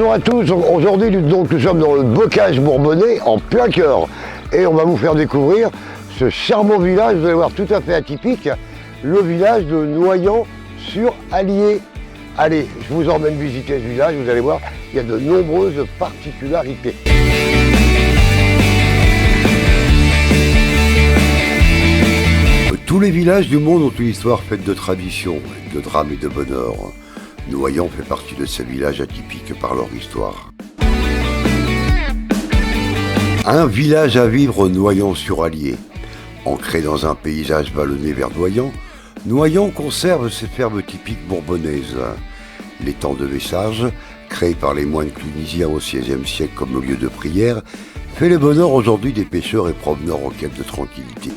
Bonjour à tous, aujourd'hui nous sommes dans le bocage bourbonnais en plein cœur et on va vous faire découvrir ce charmant village, vous allez voir, tout à fait atypique, le village de Noyant-sur-Allier. Allez, je vous emmène visiter ce village, vous allez voir, il y a de nombreuses particularités. Tous les villages du monde ont une histoire faite de traditions, de drames et de bonheur. Noyant fait partie de ces villages atypiques par leur histoire. Un village à vivre, Noyant-sur-Allier. Ancré dans un paysage vallonné verdoyant, Noyant conserve ses fermes typiques bourbonnaises. L'étang de Vessarges, créé par les moines clunisiens au XVIe siècle comme lieu de prière, fait le bonheur aujourd'hui des pêcheurs et promeneurs en quête de tranquillité.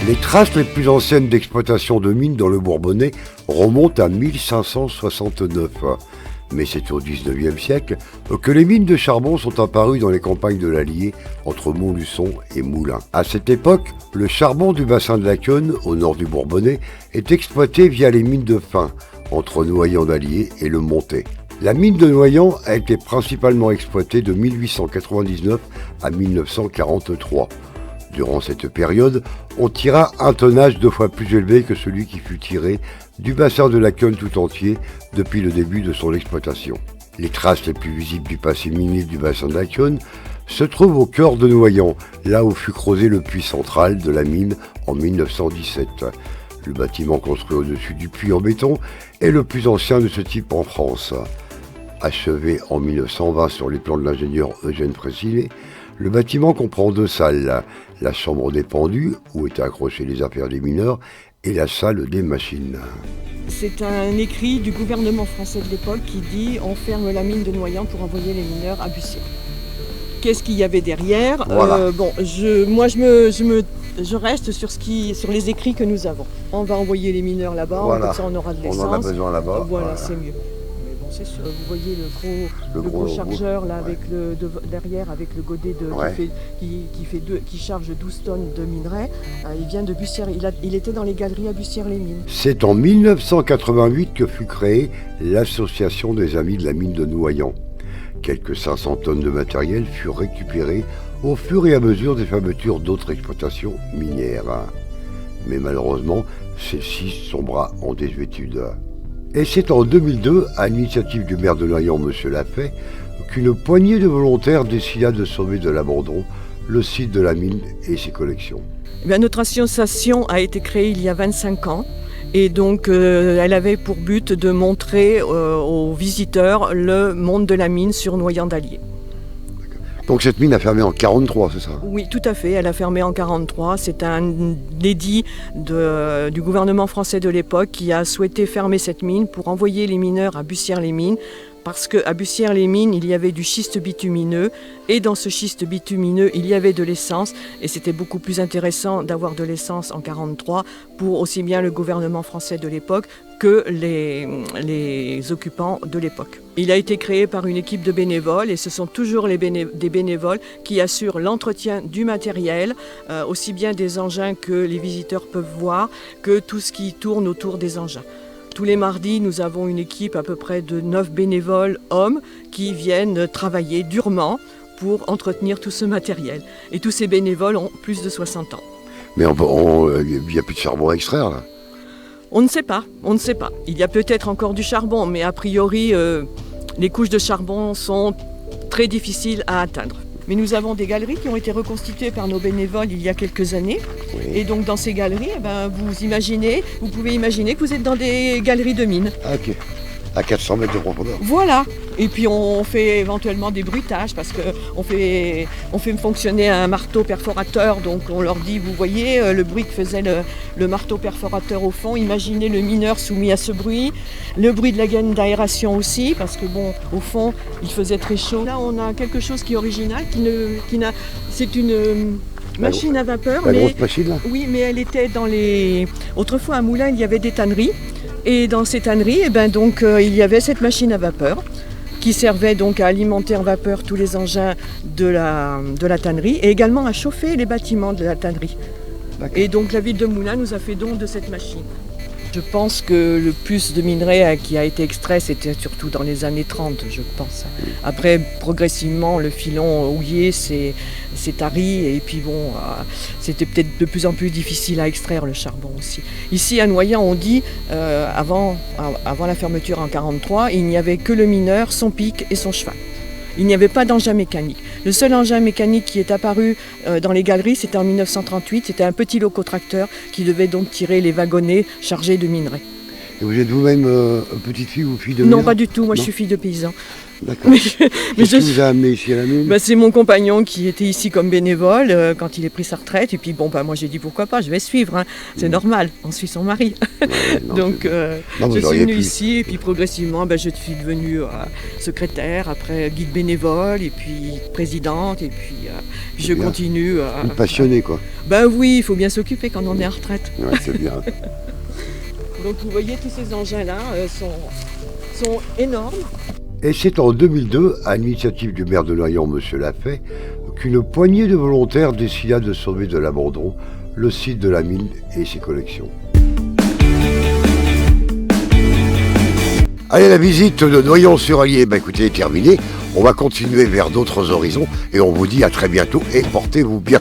Les traces les plus anciennes d'exploitation de mines dans le Bourbonnais remontent à 1569. Mais c'est au XIXe siècle que les mines de charbon sont apparues dans les campagnes de l'Allier, entre Montluçon et Moulins. À cette époque, le charbon du bassin de la Queune, au nord du Bourbonnais, est exploité via les mines de Fain, entre Noyant-d'Allier et le Montet. La mine de Noyant a été principalement exploitée de 1899 à 1943. Durant cette période, on tira un tonnage 2 fois plus élevé que celui qui fut tiré du bassin de la Queune tout entier depuis le début de son exploitation. Les traces les plus visibles du passé minier du bassin de la Queune se trouvent au cœur de Noyant, là où fut creusé le puits central de la mine en 1917. Le bâtiment construit au-dessus du puits en béton est le plus ancien de ce type en France. Achevé en 1920 sur les plans de l'ingénieur Eugène Frécinet, le bâtiment comprend 2 salles, la chambre des pendus, où étaient accrochées les affaires des mineurs, et la salle des machines. C'est un écrit du gouvernement français de l'époque qui dit « On ferme la mine de Noyant pour envoyer les mineurs à Bussière ». Qu'est-ce qu'il y avait derrière? Voilà. Je reste sur les écrits que nous avons. On va envoyer les mineurs là-bas, Voilà. comme ça on aura de l'essence. On en a besoin là-bas. Voilà, c'est mieux. C'est sûr, vous voyez le gros chargeur là, avec derrière avec le godet qui charge 12 tonnes de minerai. Il vient de Bussière, il était dans les galeries à Bussière-les-Mines. C'est en 1988 que fut créée l'Association des Amis de la mine de Noyant. Quelques 500 tonnes de matériel furent récupérées au fur et à mesure des fermetures d'autres exploitations minières. Mais malheureusement, celle-ci sombra en désuétude. Et c'est en 2002, à l'initiative du maire de Noyant, M. Lafay, qu'une poignée de volontaires décida de sauver de l'abandon le site de la mine et ses collections. Notre association a été créée il y a 25 ans et donc elle avait pour but de montrer aux visiteurs le monde de la mine sur Noyant-d'Allier. Donc cette mine a fermé en 1943, c'est ça? Oui, tout à fait, elle a fermé en 1943. C'est un édit du gouvernement français de l'époque qui a souhaité fermer cette mine pour envoyer les mineurs à Bussière-les-Mines. Parce qu'à Bussière-les-Mines, il y avait du schiste bitumineux et dans ce schiste bitumineux, il y avait de l'essence et c'était beaucoup plus intéressant d'avoir de l'essence en 1943 pour aussi bien le gouvernement français de l'époque que les occupants de l'époque. Il a été créé par une équipe de bénévoles et ce sont toujours des bénévoles qui assurent l'entretien du matériel, aussi bien des engins que les visiteurs peuvent voir, que tout ce qui tourne autour des engins. Tous les mardis, nous avons une équipe à peu près de 9 bénévoles hommes qui viennent travailler durement pour entretenir tout ce matériel. Et tous ces bénévoles ont plus de 60 ans. Mais il n'y a plus de charbon à extraire là? On ne sait pas. Il y a peut-être encore du charbon, mais a priori, les couches de charbon sont très difficiles à atteindre. Mais nous avons des galeries qui ont été reconstituées par nos bénévoles il y a quelques années. Oui. Et donc dans ces galeries, vous pouvez imaginer que vous êtes dans des galeries de mines. Ah, ok. À 400 mètres de profondeur. Voilà. Et puis on fait éventuellement des bruitages parce qu'on fait fonctionner un marteau perforateur. Donc on leur dit, vous voyez le bruit que faisait le marteau perforateur au fond. Imaginez le mineur soumis à ce bruit. Le bruit de la gaine d'aération aussi parce que au fond, il faisait très chaud. Là, on a quelque chose qui est original, c'est une machine à vapeur. Grosse machine là? Oui, mais elle était dans les... Autrefois à Moulins, il y avait des tanneries. Et dans ces tanneries, il y avait cette machine à vapeur qui servait donc à alimenter en vapeur tous les engins de la tannerie et également à chauffer les bâtiments de la tannerie. D'accord. Et donc la ville de Moulins nous a fait don de cette machine. Je pense que le plus de minerais qui a été extrait, c'était surtout dans les années 30, je pense. Après, progressivement, le filon houillé s'est tari et puis bon, c'était peut-être de plus en plus difficile à extraire le charbon aussi. Ici à Noyant, on dit, avant la fermeture en 1943, il n'y avait que le mineur, son pic et son cheval. Il n'y avait pas d'engin mécanique. Le seul engin mécanique qui est apparu dans les galeries, c'était en 1938. C'était un petit locotracteur qui devait donc tirer les wagonnets chargés de minerais. Et vous êtes vous-même petite fille ou fille de Non, mine? pas du tout. Moi, je suis fille de paysan. D'accord. Qu'est-ce qui vous a amené ici à la mine? C'est mon compagnon qui était ici comme bénévole quand il a pris sa retraite. Et puis bon, moi j'ai dit pourquoi pas, je vais suivre. Hein. C'est normal, on suit son mari. Ouais, non, donc non, je suis venue pu. ici et puis progressivement je suis devenue secrétaire, après guide bénévole et puis présidente. Et puis je bien. continue. Une passionnée quoi. Ben oui, il faut bien s'occuper quand on est en retraite. Ouais, c'est bien. Donc vous voyez tous ces engins-là sont énormes. Et c'est en 2002, à l'initiative du maire de Noyant, M. Lafay, qu'une poignée de volontaires décida de sauver de l'abandon le site de la mine et ses collections. Allez, la visite de Noyant-sur-Allier, écoutez, est terminée. On va continuer vers d'autres horizons et on vous dit à très bientôt et portez-vous bien.